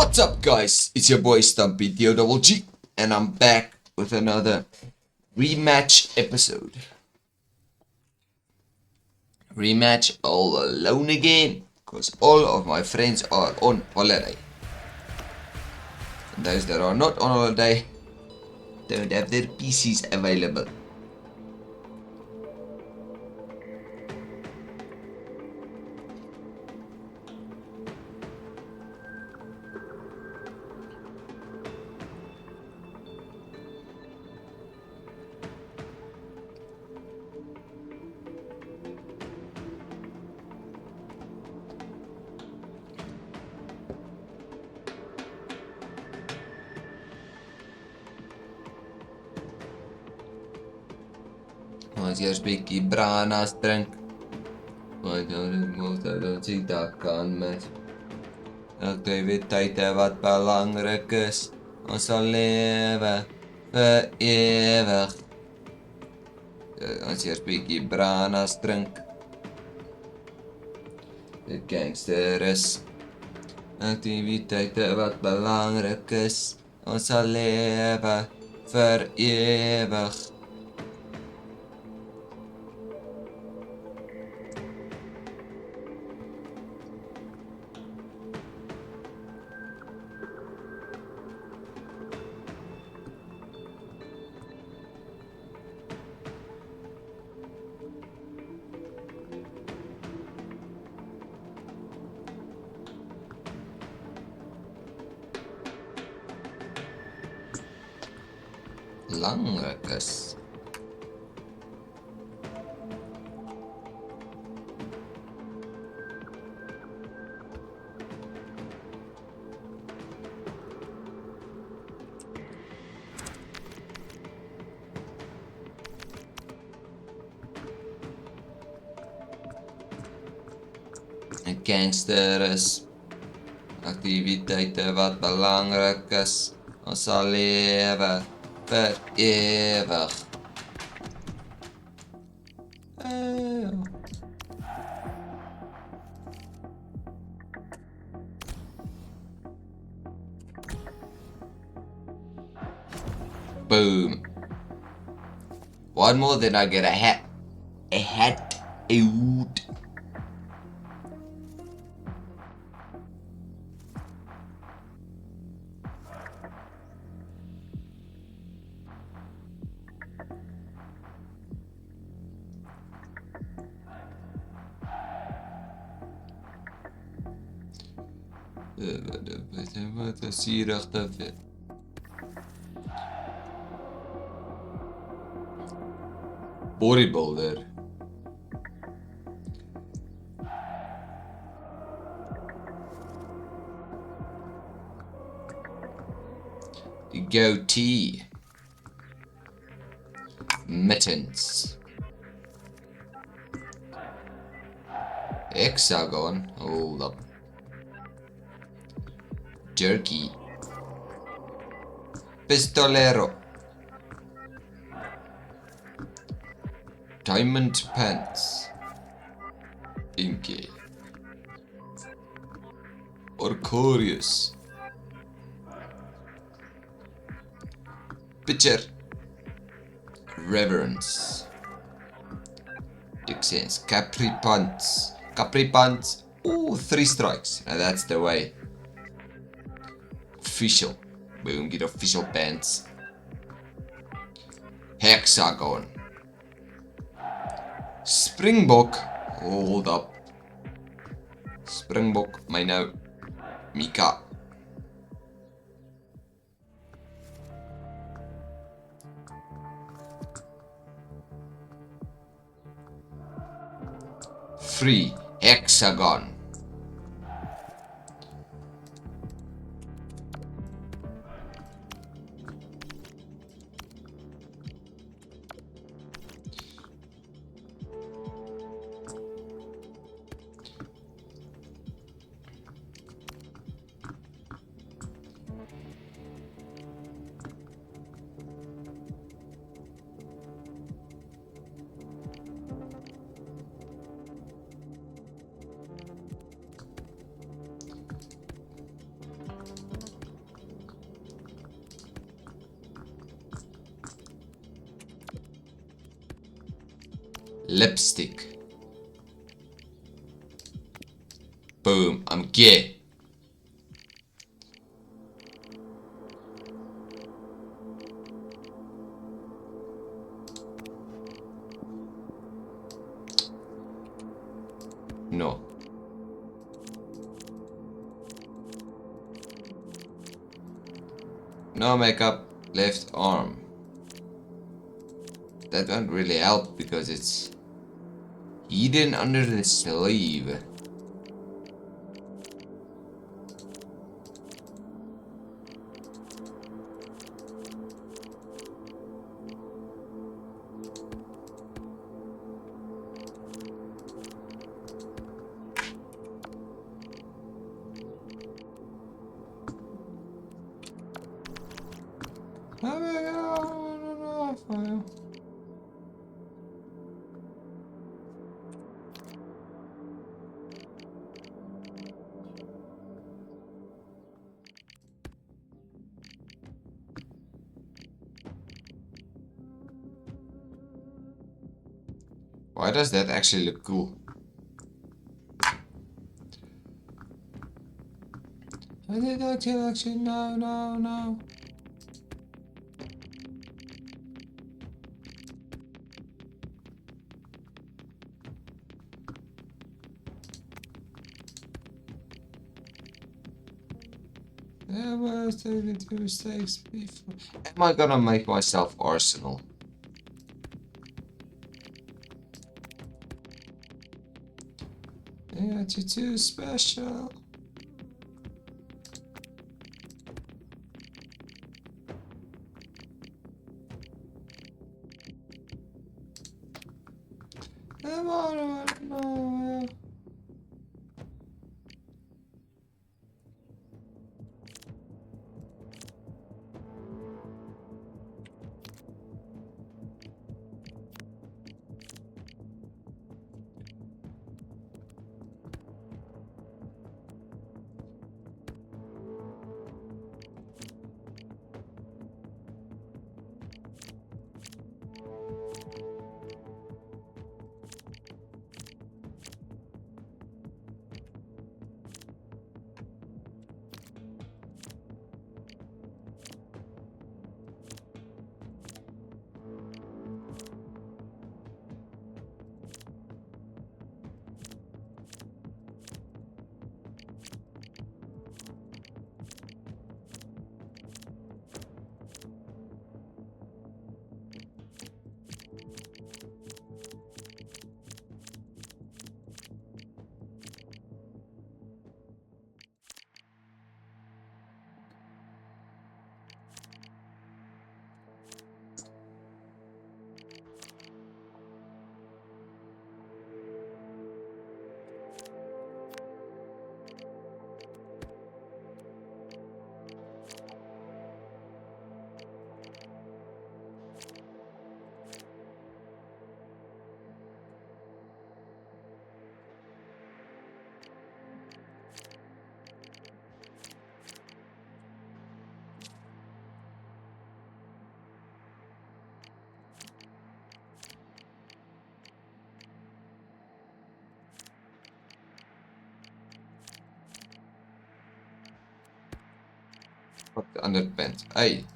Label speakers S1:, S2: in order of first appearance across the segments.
S1: What's up, guys? It's your boy Stumpy DOGG, and I'm back with another rematch episode. Rematch all alone again, because all of my friends are on holiday. And those that are not on holiday don't have their PCs available. Ons eers bietjie branas drink. Want dan moet dat jy daar kan met. Activiteite wat belangrik is. Ons sal lewe vir ewig. Ons eers bietjie branas drink. Die gangster is. Activiteite wat belangrik is. Ons sal lewe vir ewig. Belangrik is. Een gangster is. Activiteite wat belangrik is. Ons sal lewe vir ewig. Boom. One more, then I get a hat. A hat. A hood. Wat is hier regte vet? Bodybuilder. The goatee. Mittens. Hexagon. Hold up. Jerky. Pistolero. Diamond pants. Inky. Orcorius. Pitcher. Reverence. Dixons. Capri pants. Capri pants. Ooh, 3 strikes. Now that's the way. Official. Boom, get official pants. Hexagon. Springbok. Hold up. Springbok, my nou. Mika. Free. Hexagon. Lipstick. Boom, I'm gay. No. No makeup, left arm. That won't really help because it's hidden under the sleeve. Oh my god, why does that actually look cool? I did actually no. There was taking 2 mistakes before. Am I gonna make myself Arsenal? Yeah, you're too special. Come on, no. Fuck the underpants. Hey.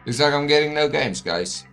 S1: Looks like I'm getting no games, guys.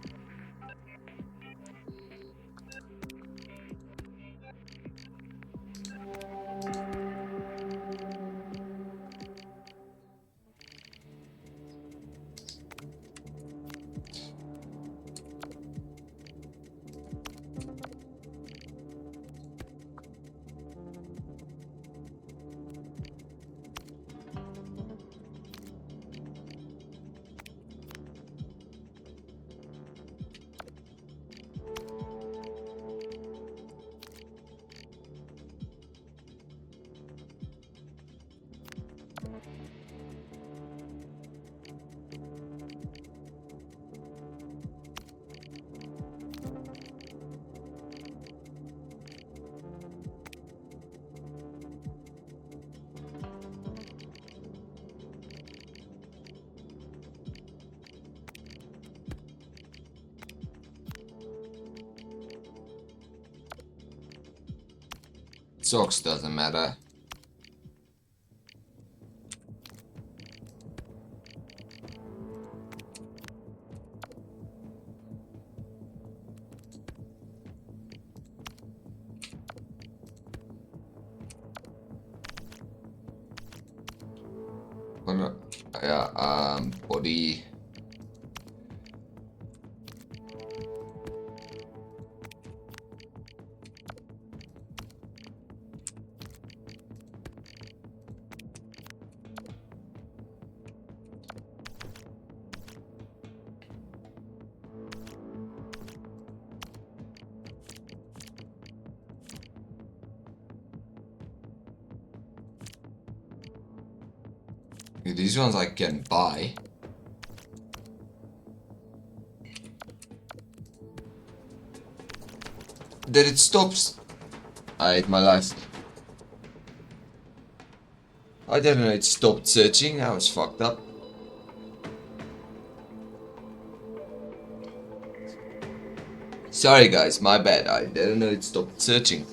S1: Socks doesn't matter. Yeah, body. These ones I can buy. That it stops. I hate my life. I didn't know it stopped searching. I was fucked up. Sorry guys, my bad. I didn't know it stopped searching.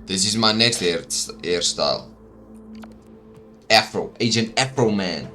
S1: This is my next hairstyle. Afro, Agent Afro Man.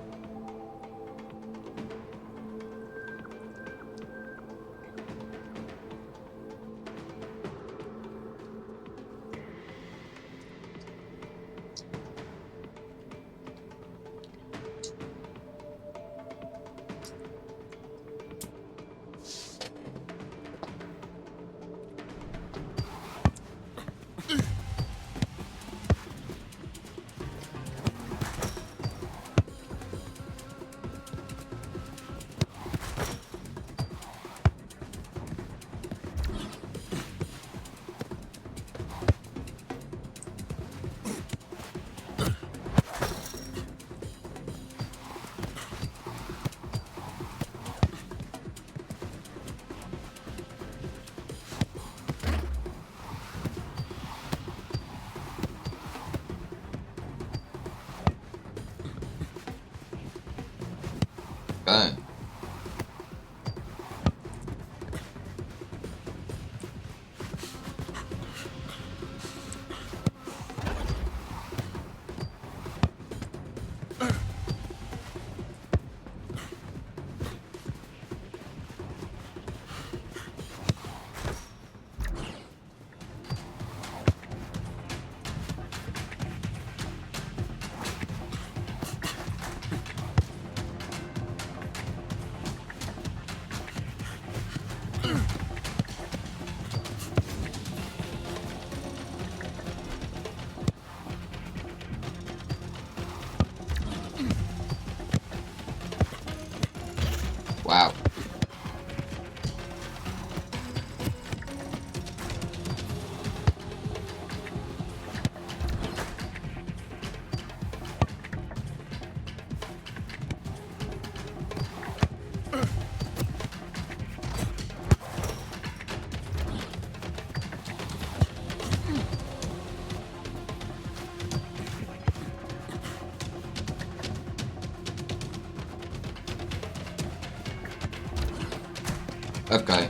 S1: Okay.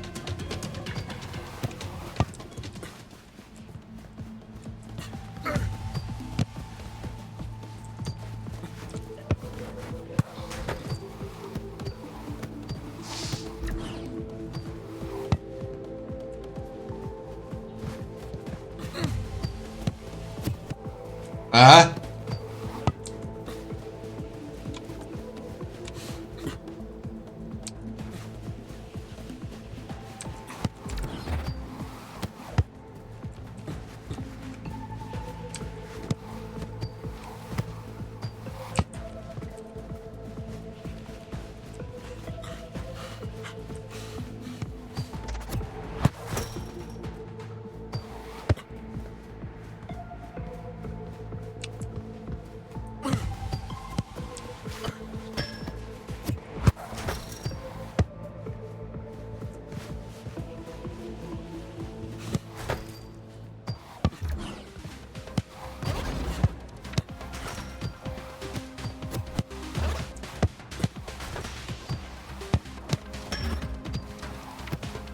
S1: Uh-huh.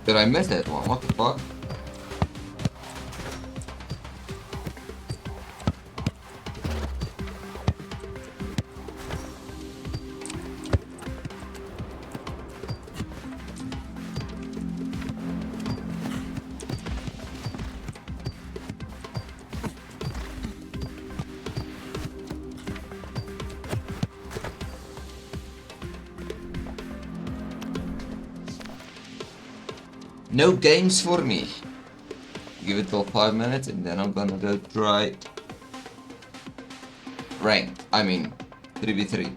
S1: Did I miss that one? What the fuck? No games for me. Give it till 5 minutes and then I'm gonna go try ranked. I mean 3v3.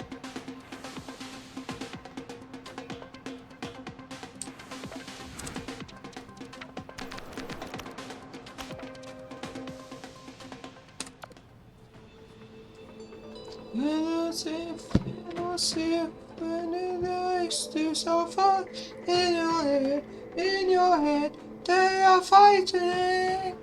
S1: So far in your head, they are fighting.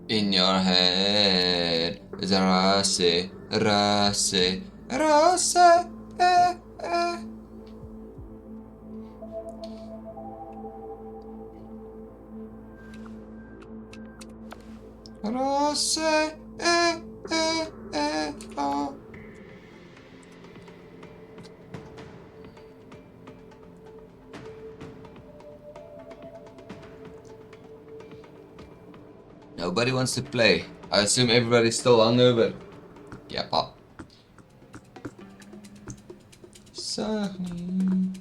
S1: In your head is a rase, rase, rase, eh, eh. Rase, oh. Nobody wants to play. I assume everybody's still hungover. Yeah, pop. Sahni.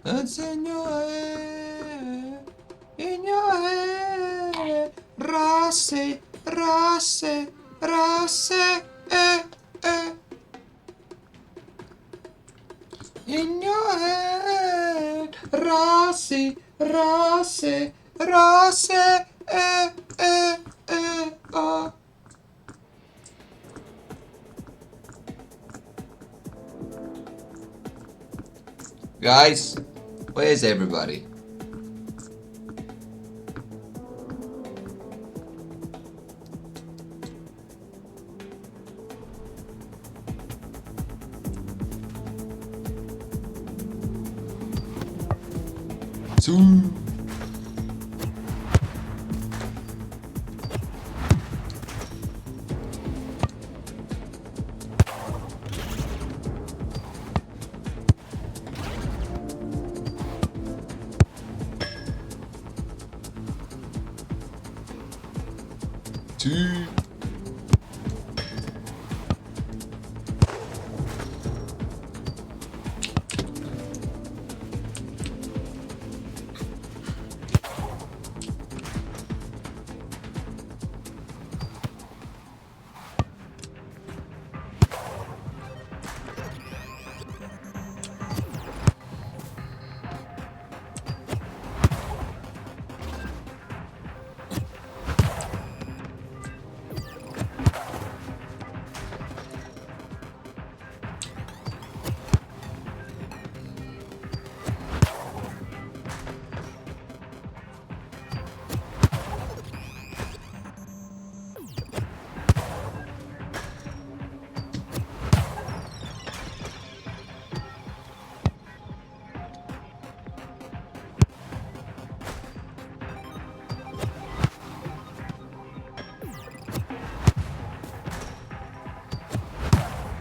S1: It's in your head, in your head. Rase, rase, rase, eh. In your head, rase, rase, rase, oh. Guys, where's everybody? Two. Two.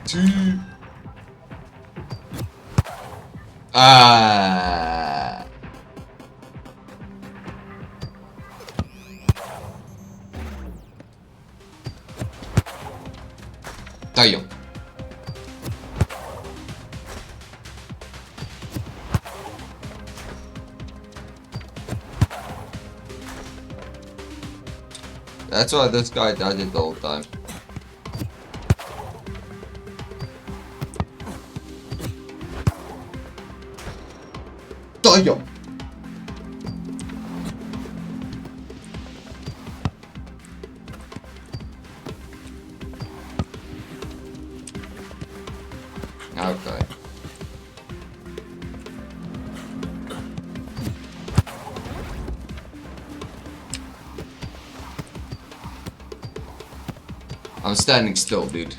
S1: Two. Ah. Tayo. That's why this guy does it the whole time. Tayo. Okay. I'm standing still, dude.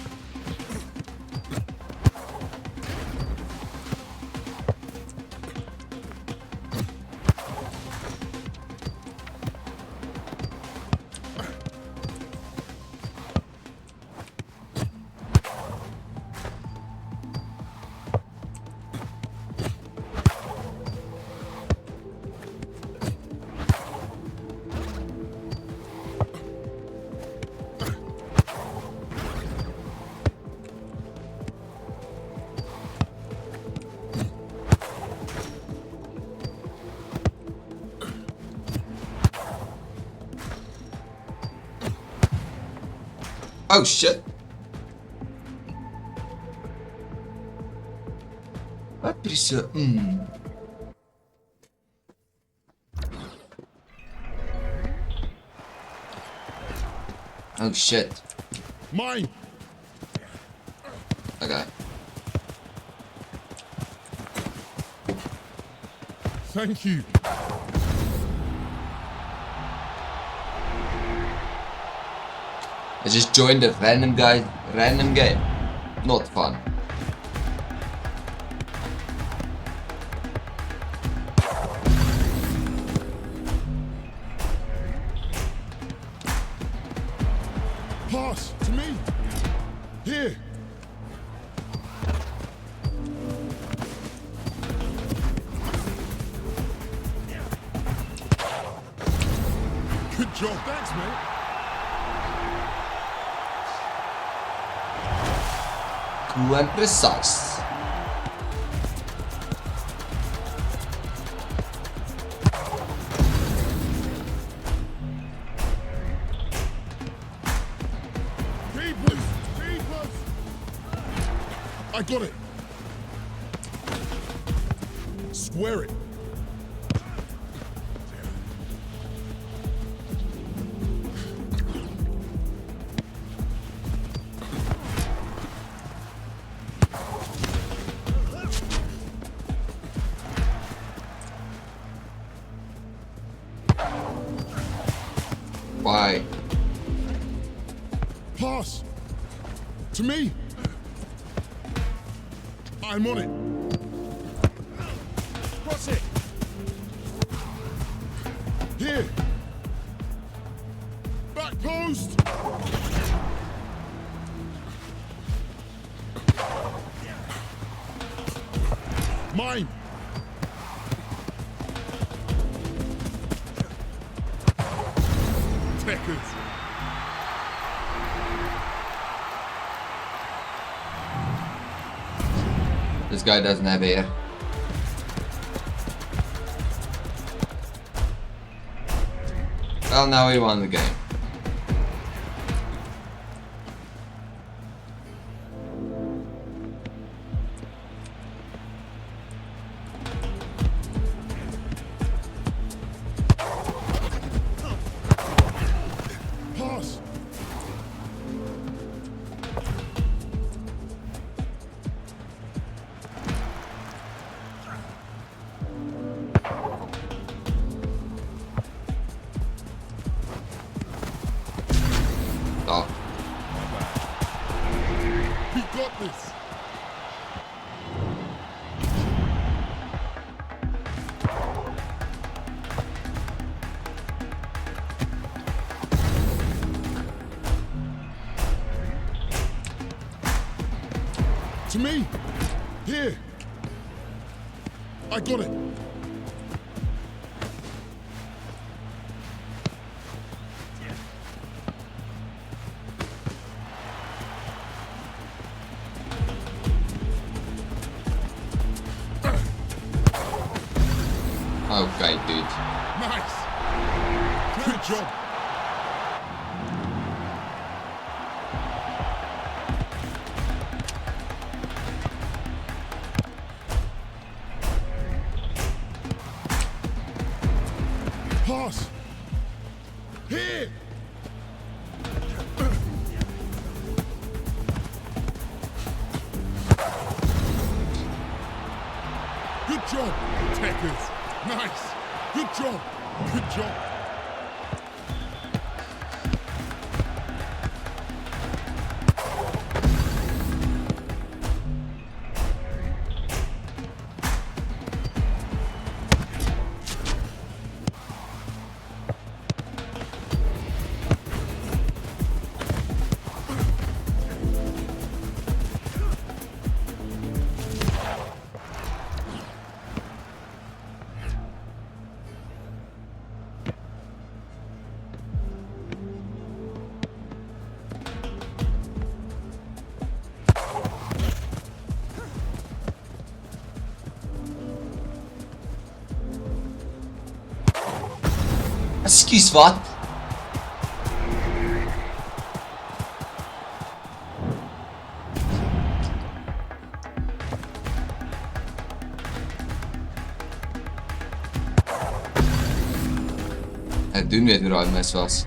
S1: Oh shit. What is Oh shit.
S2: Mine.
S1: Okay.
S2: Thank you.
S1: I just joined a random game. Not fun.
S2: Pass to me. Here. Good job. Thanks, mate.
S1: Cool and precise.
S2: Keepers. I got it. Square it.
S1: Why?
S2: Pass. To me. I'm on it. What's it? Here. Back post. Mine. Techers.
S1: This guy doesn't have air. Well, now he won the game.
S2: Pass.
S1: Oh.
S2: We got this. To me. Here. I got it.
S1: Okay, dude.
S2: Nice. Good job. Pass. Here. Good job, Techers. Nice. Good job. Good job.
S1: Excuse wat? Het doen weet hoe raar mes was.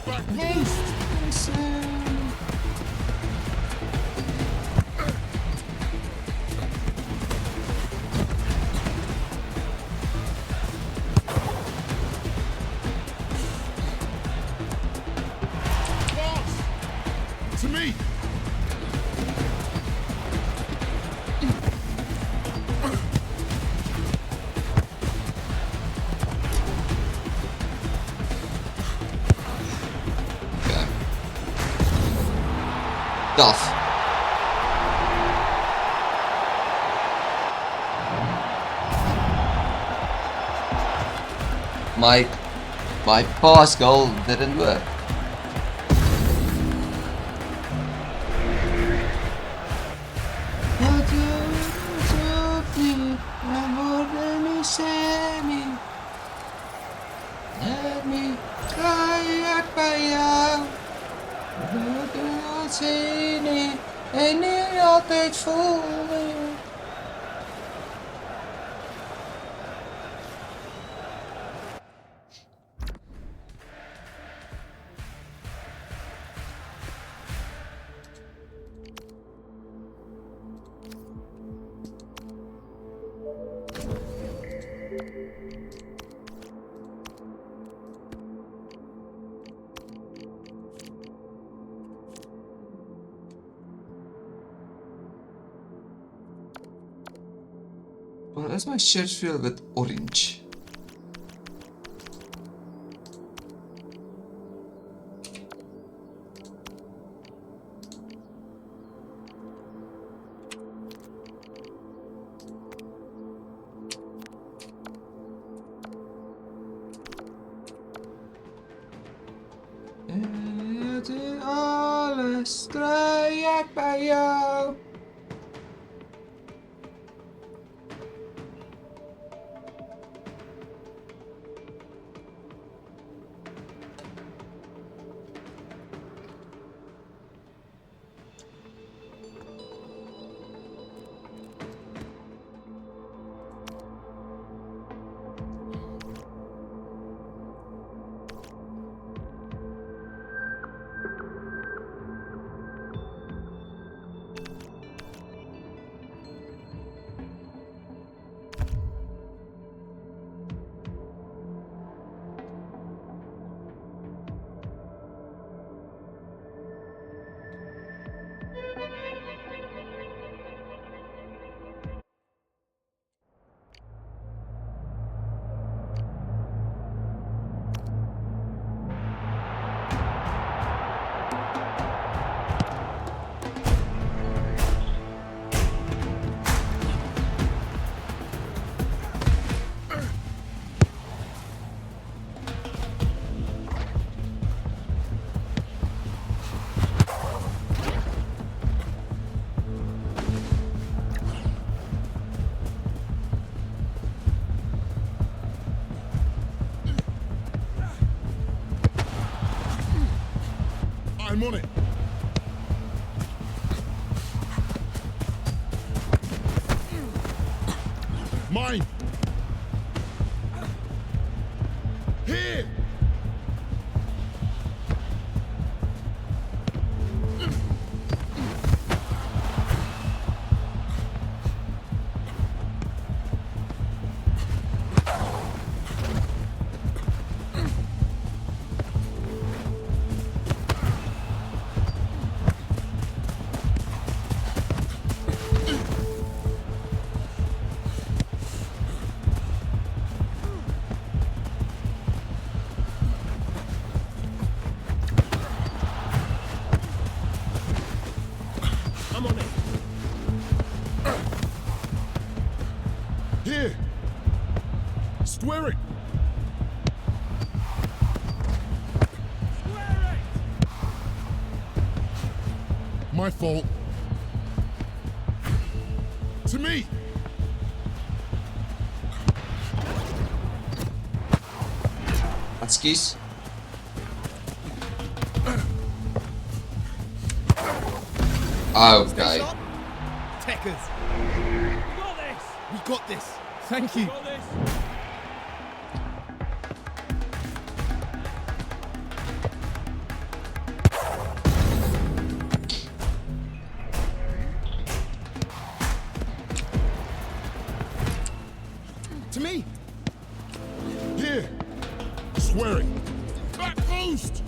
S2: Back post. Pass. To me.
S1: Okay. Tough. My pass goal didn't work. Let me kayak bij jou. We doen ons heen en nu altijd voelen. Well, is my shirt filled with orange? Het is alles draait bij jou.
S2: Mine. Here.
S3: I'm on it.
S2: Here. Square it.
S3: Square it!
S2: My fault. To me.
S1: Excuse. Okay.
S3: Techers. We got this. We got this. Thank you. Got this.
S2: To me. Here. Square it. Back post.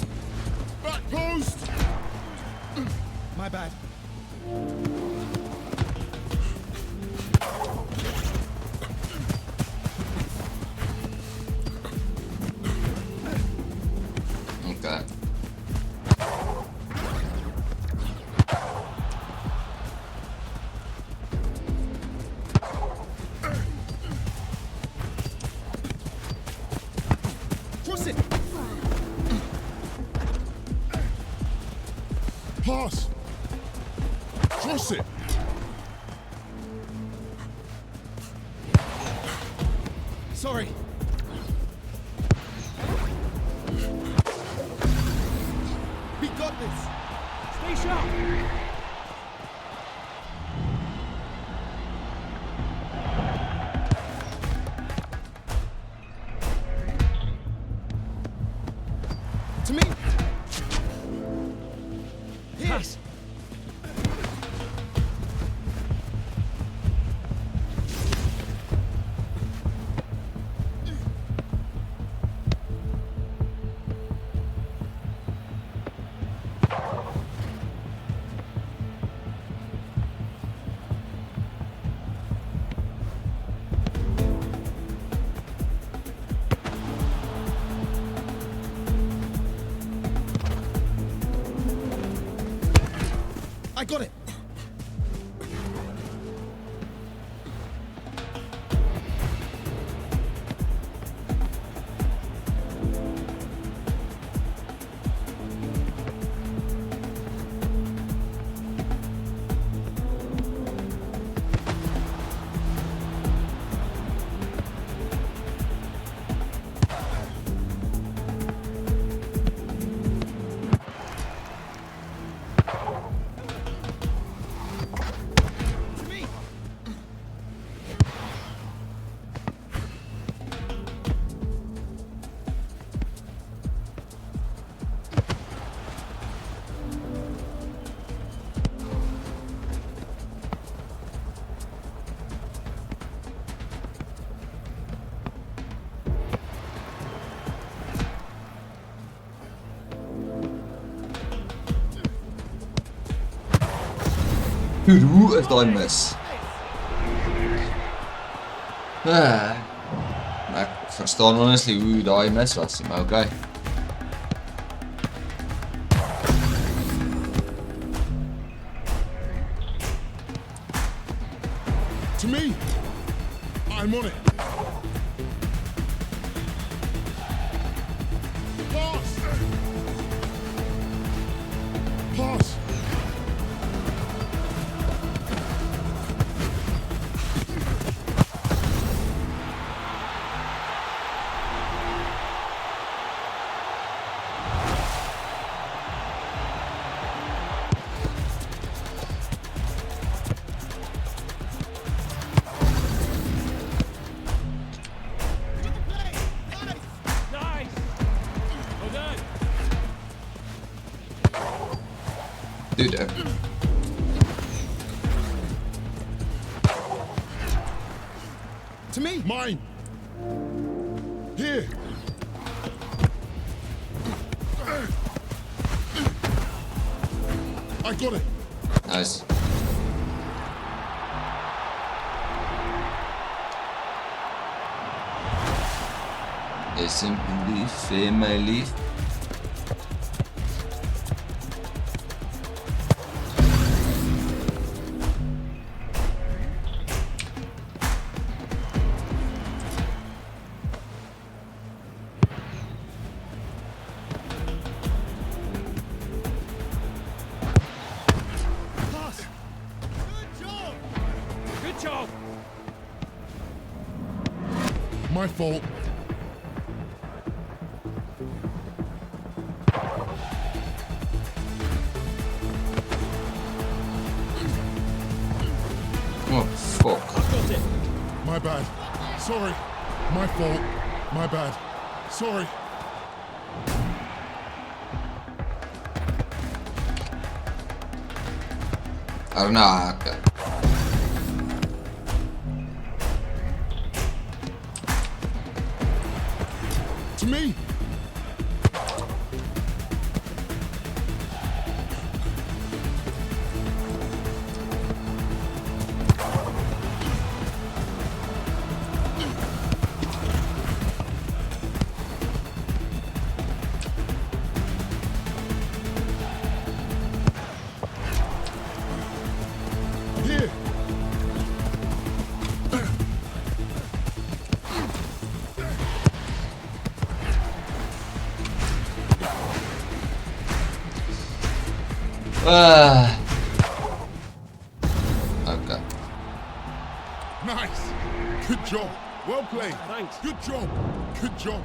S2: Back post.
S3: My bad.
S1: Okay.
S3: Cross it.
S2: Pass. Cross it.
S3: Sorry. We got this. Stay sharp. To me. Pass. I got it. To me.
S1: Hoe is daai mis? Ek verstaan honestly hoe daai mis was, maar okay.
S2: To me. I'm on it. Pass. Pass.
S1: Dude,
S3: To me.
S2: Mine. Here. I got it.
S1: nice. A simple leaf, my leaf.
S3: Pass. Good job. Good job.
S2: My fault.
S1: Oh, fuck.
S3: I've got it.
S2: My bad. Sorry. My fault. My bad. Sorry.
S1: I don't know.
S2: To me. Here.
S1: Okay.
S2: Nice. Good job. Well played.
S3: Thanks.
S2: Good job. Good job.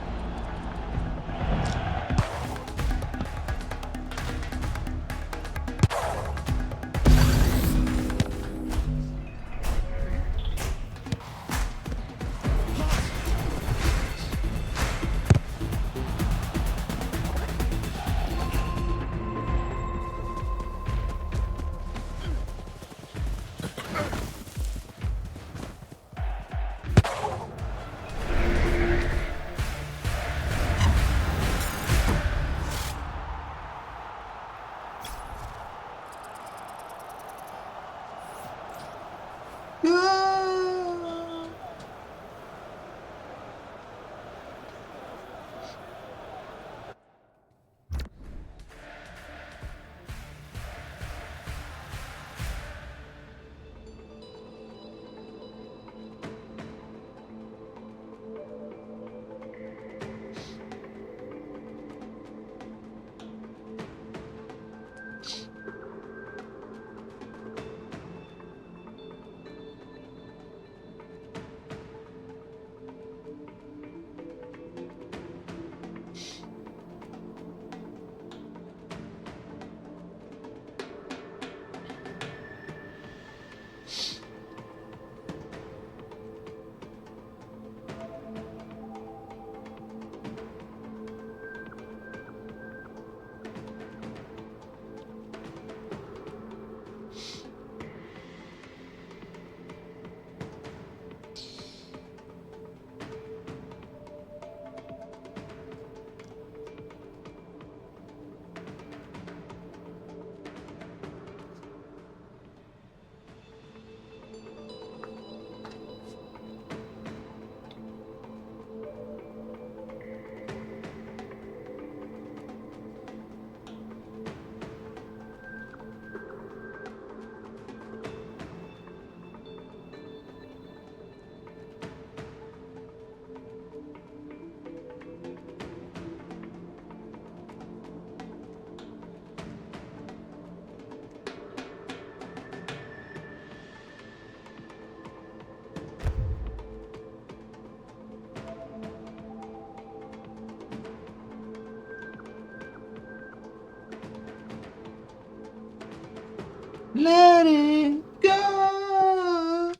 S1: Let it go.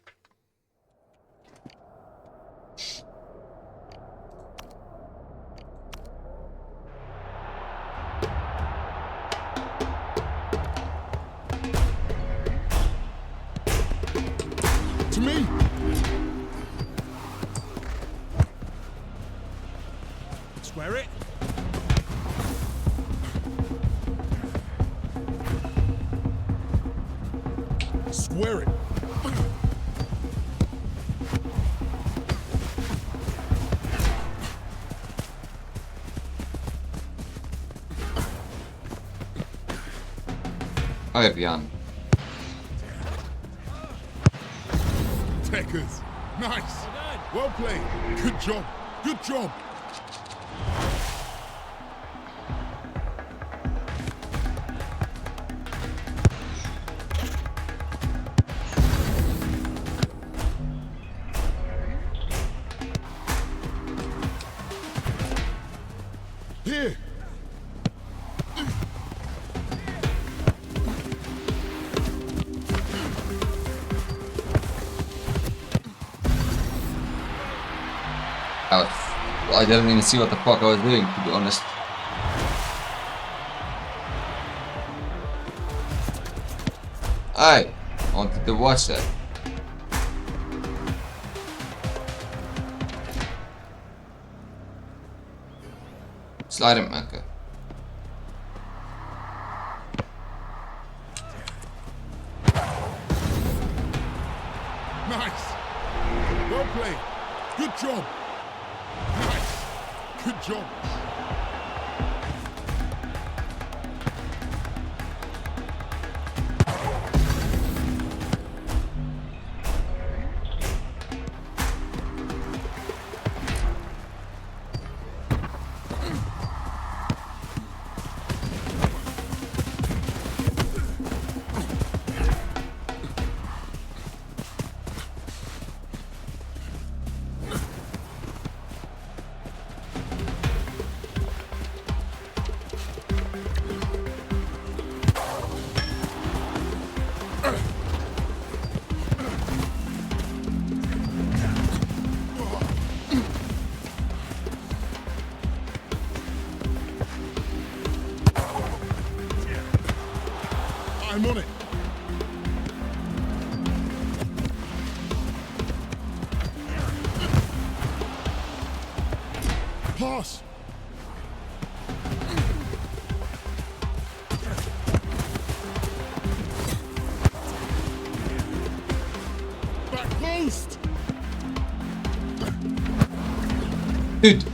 S2: To me.
S3: Square it.
S2: Square it.
S1: Okay pian.
S2: Techers. Nice. Well played. Good job. Good job. Here.
S1: I didn't even see what the fuck I was doing, to be honest. I wanted to watch that. Slide him, okay.
S2: Nice. Well played. Good job. Nice. Good job. I'm on it. Pass. Back post.
S1: Dude,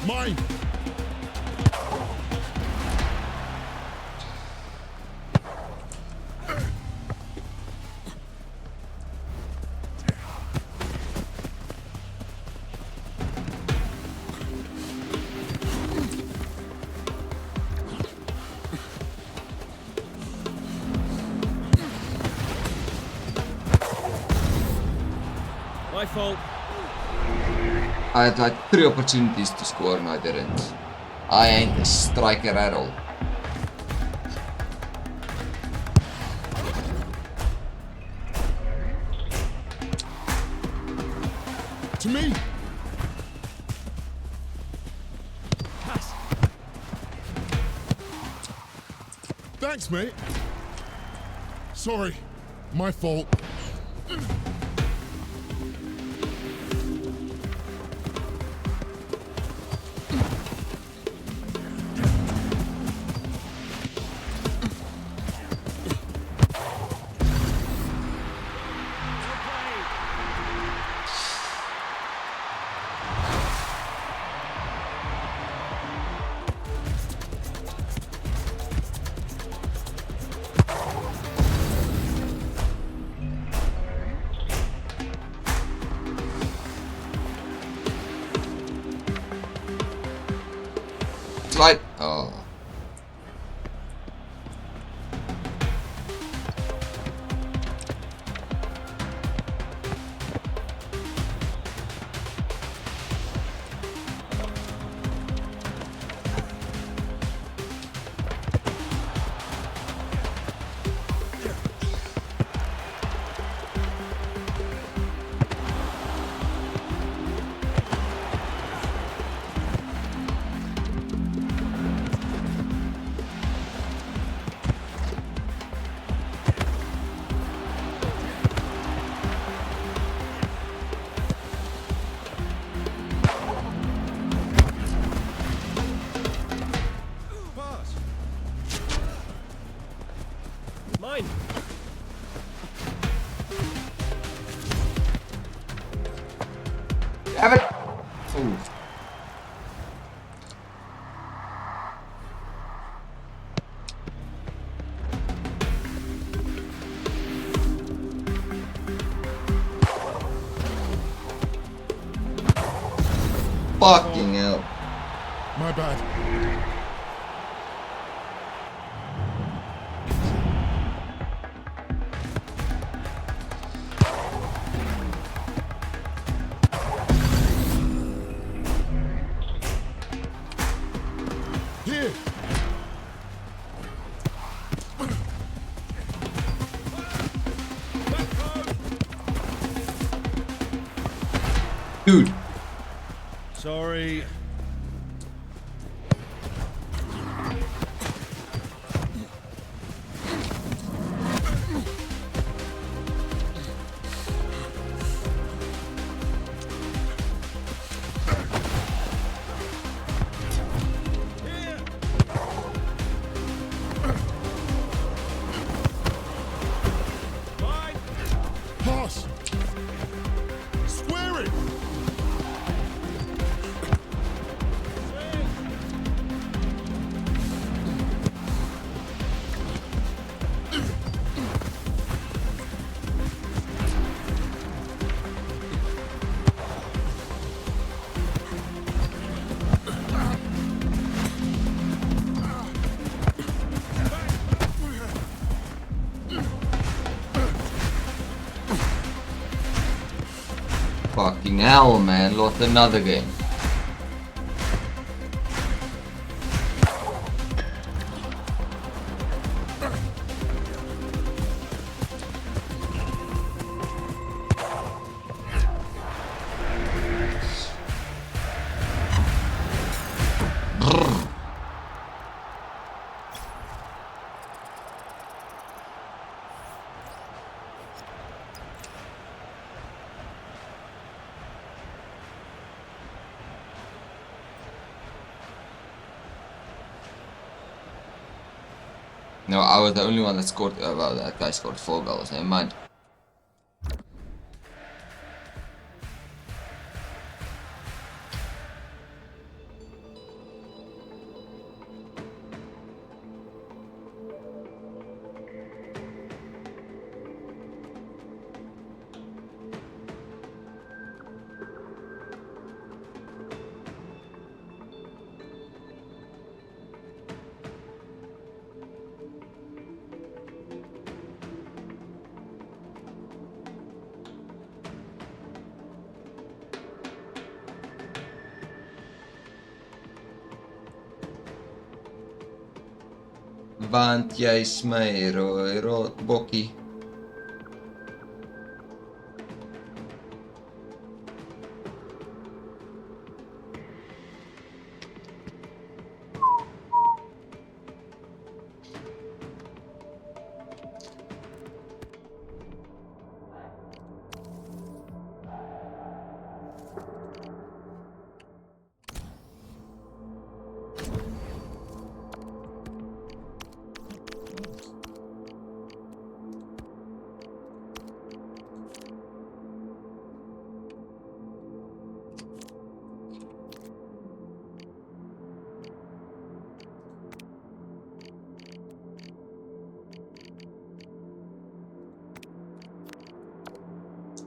S2: Mine.
S3: My fault.
S1: I had like 3 opportunities to score and I didn't. I ain't a striker at all.
S2: To me.
S3: Pass.
S2: Thanks, mate. Sorry. My fault.
S1: slide. Oh.
S3: Pass. Mine.
S1: Damn it. Ooh. Fucking hell.
S2: My bad. Here.
S1: Dude.
S3: Sorry.
S2: Pass. Square it.
S1: Fucking hell, man. Lost another game. No, I was the only one that scored. Well, that guy scored 4 goals. Never mind. Want jij smijro, rotbokkie.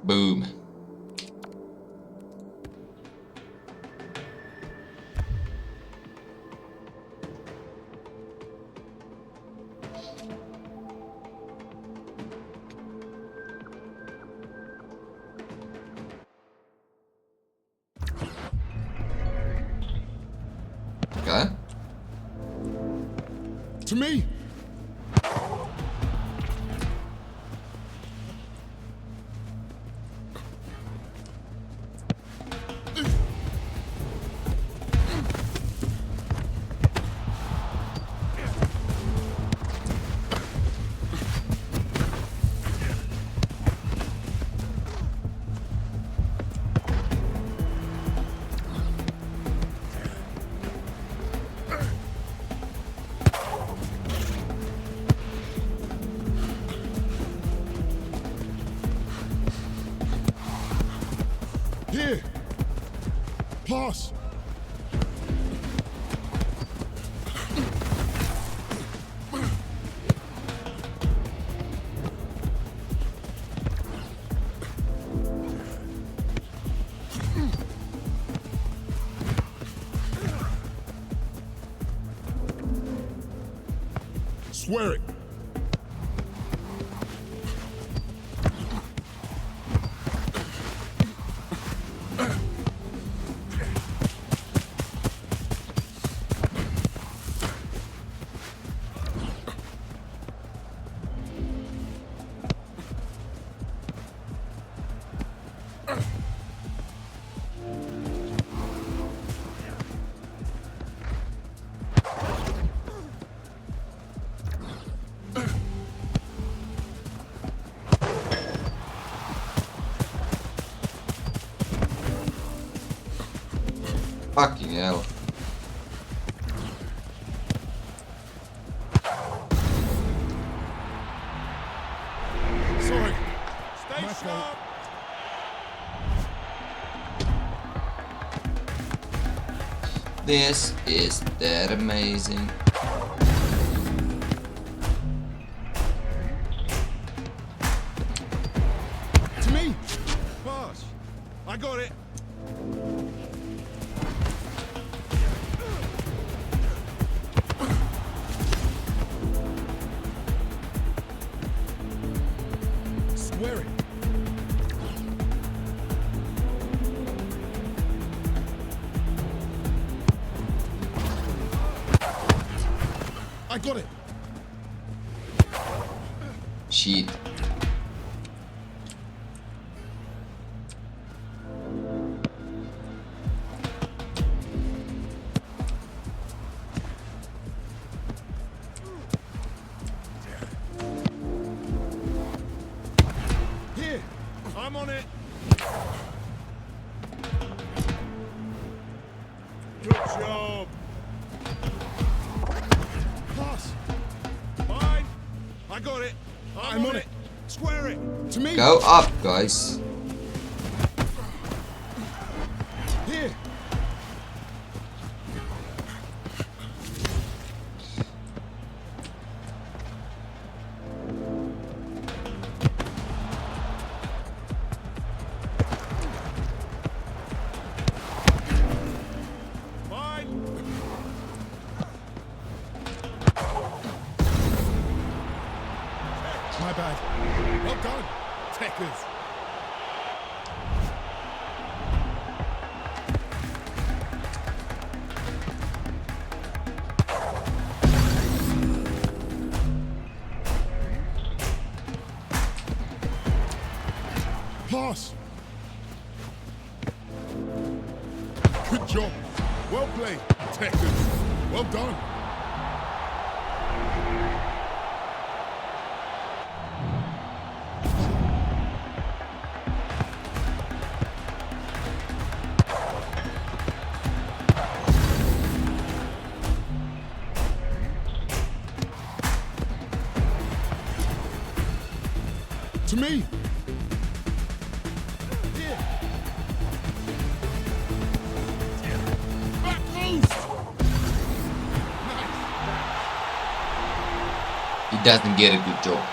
S1: Boom.
S2: To me. Here. Pass. Swear it.
S1: Fucking hell.
S2: Sorry.
S3: Stay
S2: My
S3: sharp.
S2: fault.
S1: This is that amazing.
S2: To me.
S3: Pass. I got it.
S2: Swear it. I got it.
S1: Shit.
S2: Here.
S3: I'm on it. Good job.
S2: Pass.
S3: Fine. I got it.
S2: I'm on it.
S3: Square it.
S2: To me.
S1: Go up, guys.
S2: Here.
S3: Fine.
S2: My bad. Well done. Techers. Pass. Good job. Well played, Techers. Well done. To me. Here. Back post.
S1: He doesn't get a good job.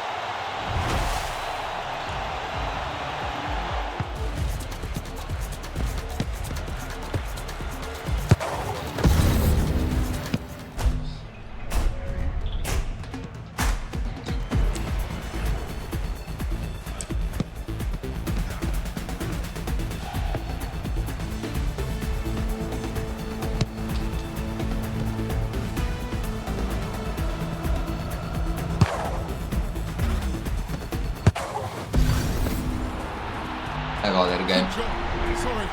S1: other game.
S2: Good job. Sorry.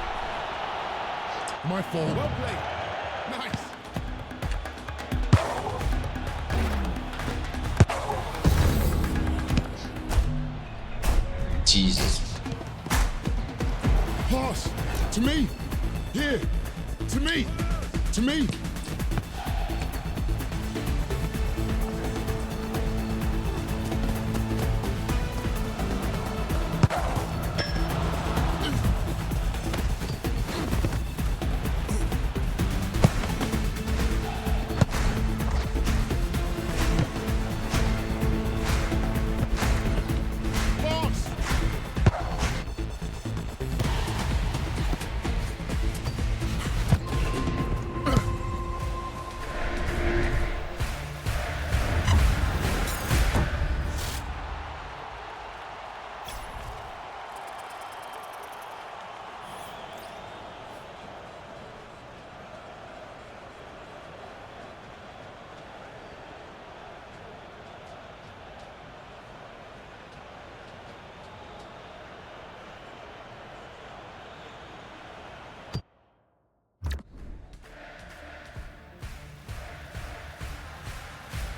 S2: My fault. Well played. Nice.
S1: Jesus.
S2: Pass. To me. Here. To me. To me. Pass.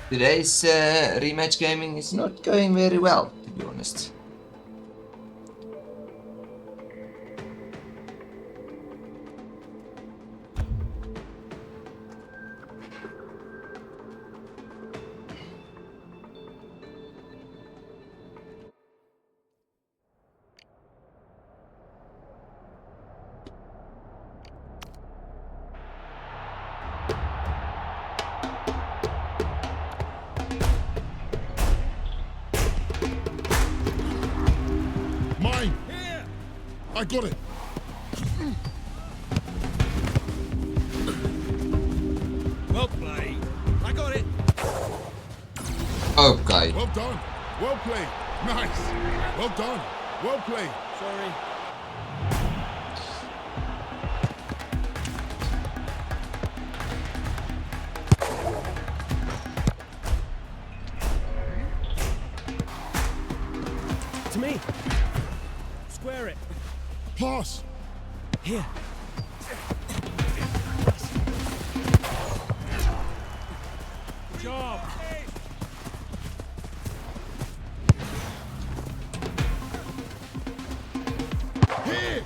S1: Today's rematch gaming is not going very well, to be honest.
S2: Mine.
S3: Here.
S2: I got it.
S3: Well played. I got it.
S1: Okay.
S2: Well done. Well played. Nice. Well done. Well played.
S3: Sorry. To me. Square it.
S2: Pass.
S3: Here. Good job.
S2: Here.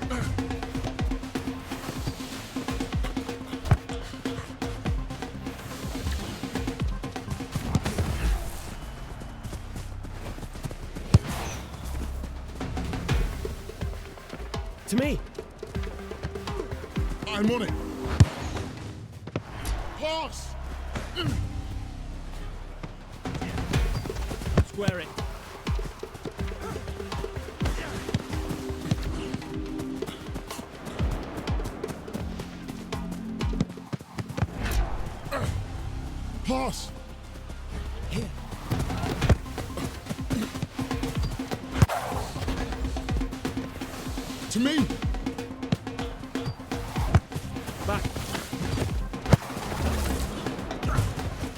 S3: To me.
S2: I'm on it. Pass.
S3: Square it.
S2: Pass.
S3: Here.
S2: To me.
S3: Back.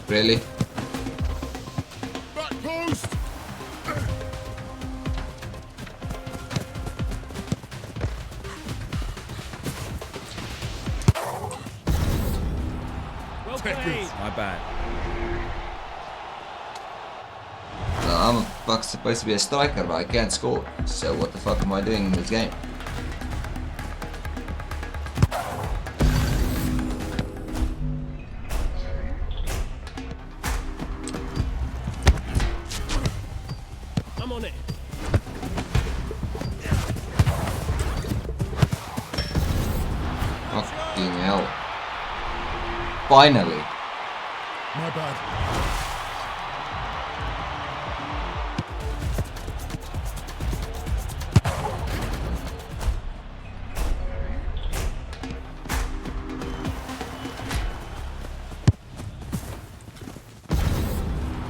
S1: Really?
S2: Back post.
S3: Well
S2: Take
S3: played.
S2: it.
S3: My bad.
S1: I'm supposed to be a striker, but I can't score. So what the fuck am I doing in this game?
S3: I'm on it.
S1: Fucking hell. Finally.
S2: My bad.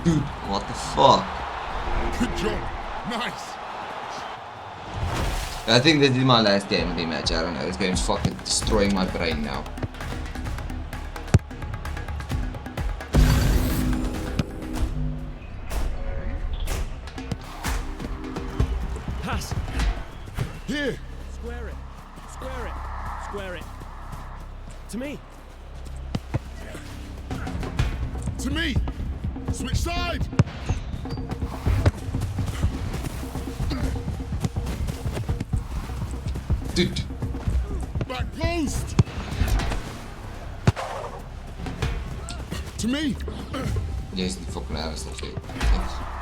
S1: Dude, what the fuck?
S2: Good job. Nice.
S1: I think this is my last game rematch, I don't know, this game's fucking destroying my brain now.
S3: Pass.
S2: Here.
S3: Square square it. To me.
S2: To me! Switch side!
S1: Dude.
S2: Back post! To me!
S1: Jezus, die fucking avond is nog steeds.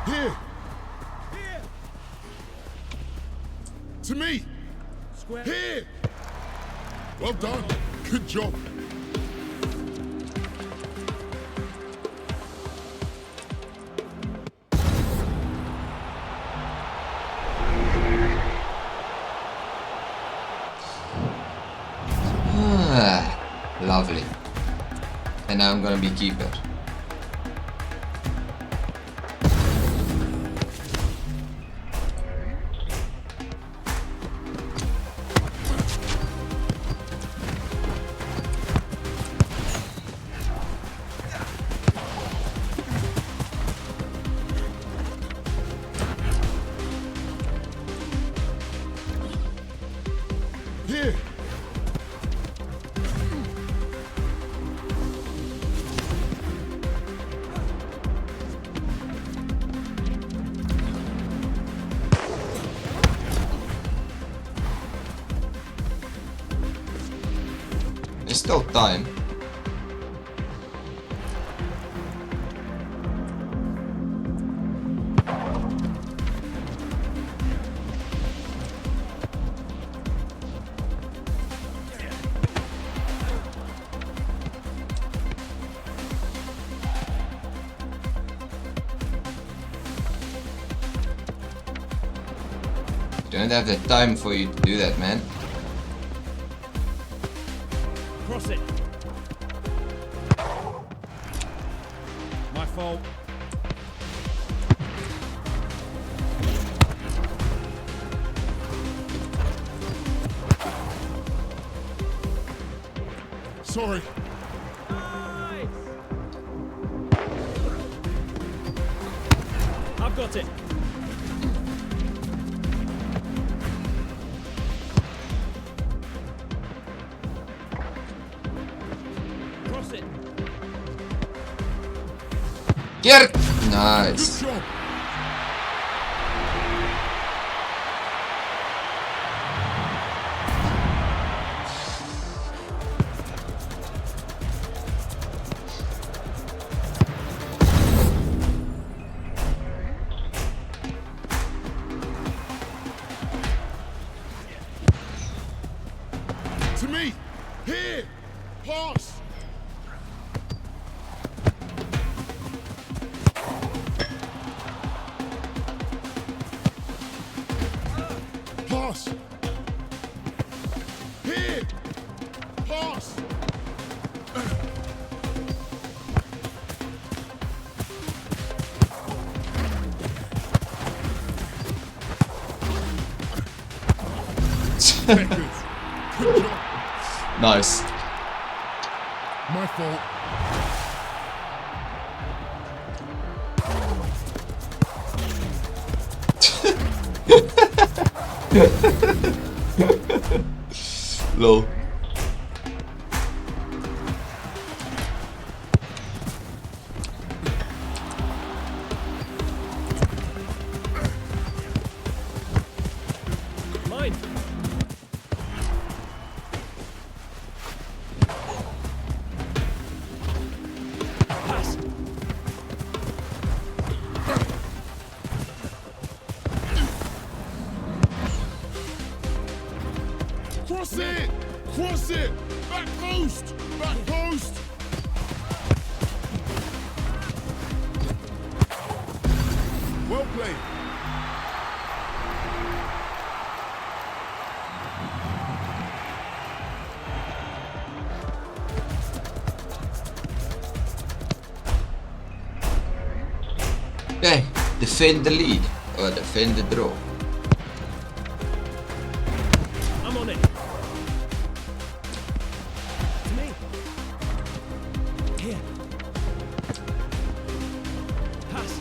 S2: Here!
S3: Here.
S2: To me!
S3: Square.
S2: Here! Well done. Good job.
S1: Lovely. And now I'm gonna be keeper.
S2: Here!
S1: There's still time. Don't have the time for you to do that, man.
S3: Cross it. My fault.
S2: Sorry.
S3: Nice. I've got it. Cross it.
S1: Get it!
S2: Good
S1: Nice.
S2: job. To me! Here! Pass! Pass! Here! Pass! Checkers. Good job.
S1: Nice.
S2: My fault.
S1: Lol.
S3: Mine. Pass.
S2: Cross it! Cross it! Back post! Back post! Well played.
S1: Okay, defend the lead. Or defend the draw.
S3: I'm on it. To me. Here. Pass.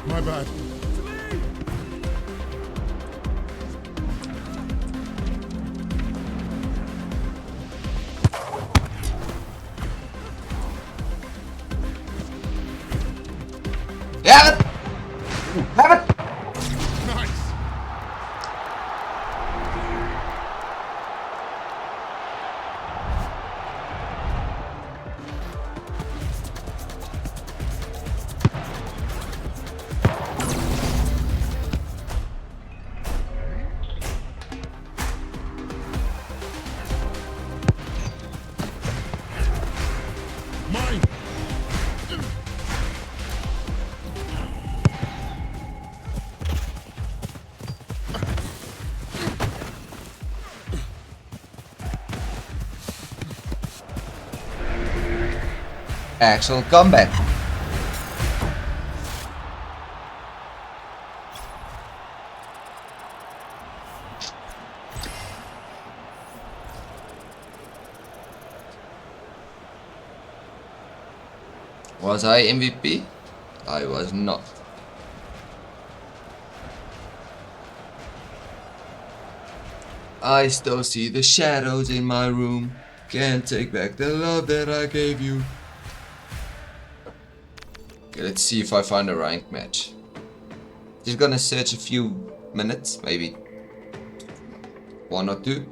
S2: My bad.
S3: To me.
S1: actual combat. Was I MVP? I was not. I still see the shadows in my room. Can't take back the love that I gave you. Okay, let's see if I find a rank match. Just gonna search a few minutes, maybe 1 or 2.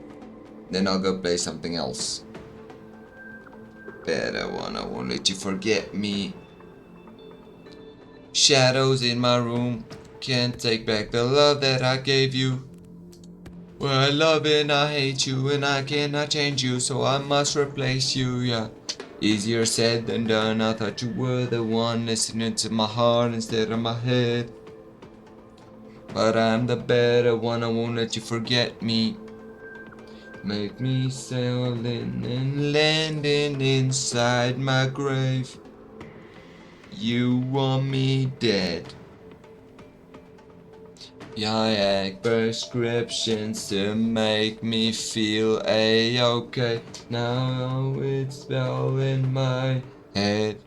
S1: Then I'll go play something else. Better one, I won't let you forget me. Shadows in my room. Can't take back the love that I gave you. Well, I love and I hate you and I cannot change you, so I must replace you, yeah. Easier said than done. I thought you were the one listening to my heart instead of my head. But I'm the better one, I won't let you forget me. Make me sailing and landing inside my grave. You want me dead. Yeah, I had prescriptions to make me feel a-okay. Now it's all in my head.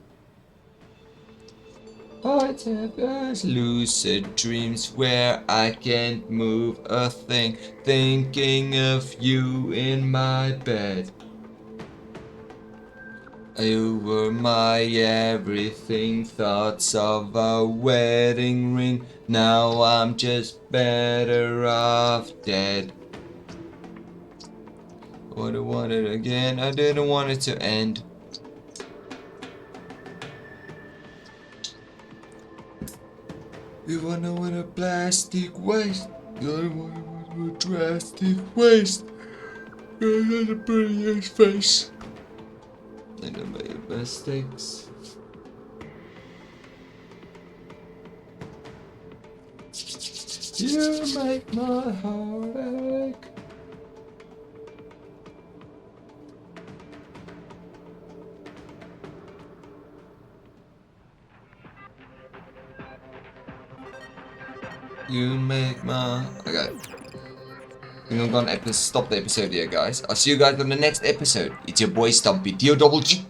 S1: I have those lucid dreams where I can't move a thing, thinking of you in my bed. You were my everything, thoughts of a wedding ring. Now I'm just better off dead. Would have wanted again, I didn't want it to end. You wanna win a plastic waste? You wanna win a drastic waste? You got a pretty ass face. I don't make mistakes. You make my heart ache. You make my... Okay. I think I'm gonna stop the episode here, guys. I'll see you guys on the next episode. It's your boy Stumpy, T-O-double-G.